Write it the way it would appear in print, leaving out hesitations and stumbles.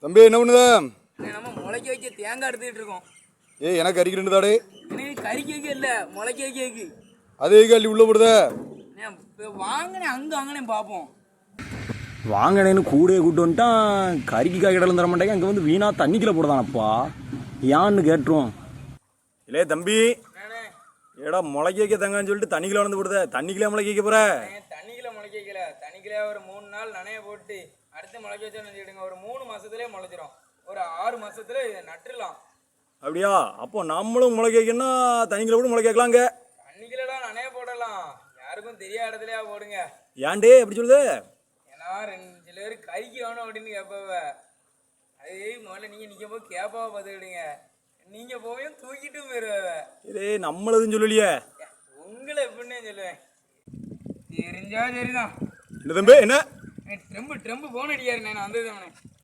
தம்பி என்ன பண்ணுதா? நம்ம முளைக்க வைக்க தேங்காய் எடுத்துக்கிட்டு இருக்கோம். ஏய் எனக்கு அரிக்க ரெண்டு தாடே. எனக்கு கறிக்க வைக்க இல்லை, முளைக்க வைக்க. அதே அள்ளி உள்ள போடுதா? வாங்கினேன் அங்கே வாங்கினேன் பார்ப்போம். வாங்கினேன்னு கூடயே கூட்டு வந்துட்டான். கறிக்கு காய்கடலும் தர மாட்டேங்க. அங்கே வந்து வீணா தண்ணிக்குள்ள போடுதானப்பா. ஏன்னு கேட்டுருவோம். இல்லே தம்பி, ஏடா முளைக்க வைக்க தங்கன்னு சொல்லிட்டு தண்ணிக்குள்ள வந்து போடுத. தண்ணிக்குள்ளே முளைக்க வைக்க போற? தண்ணிக்குள்ள முளைக்க வைக்கல, தண்ணிக்குள்ளே ஒரு 3 நாள் நனைய போட்டு அடுத்து முளைக்க வச்சா நினைச்சிடுங்க. ஒரு 3 மாசத்துலேயே முளைச்சிரும். ஒரு 6 மாசத்துல நட்டுலாம். அப்படியா? அப்போ நம்மளும் முளைக்க வைக்கணும்னா தண்ணிக்குள்ள கூட முளைக்க வைக்கலாங்க. தண்ணிக்குள்ளலாம் நனைய போடலாம், யாருக்கும் தெரியாத இடத்துலயா போடுங்க. ஏன்டே அப்படி சொல்லுது? ஏன்னா சில பேர் கறிக்கு வேணும் அப்படின்னு கேட்பாவ. அது முதல்ல நீங்க நிற்கும் போது கேட்பாவ பார்த்துக்கிடுங்க. நீங்க போயும் தூக்கிட்டும் போயிடுவாவ. இதே நம்மளதுன்னு சொல்லலையே. உங்களை எப்படின்னே சொல்லுவேன். தெரிஞ்சா சரிதான். என்ன தம்பி என்ன? ட்ரெம்பு போன் அடிக்காரு. நான் வந்தது அவனே.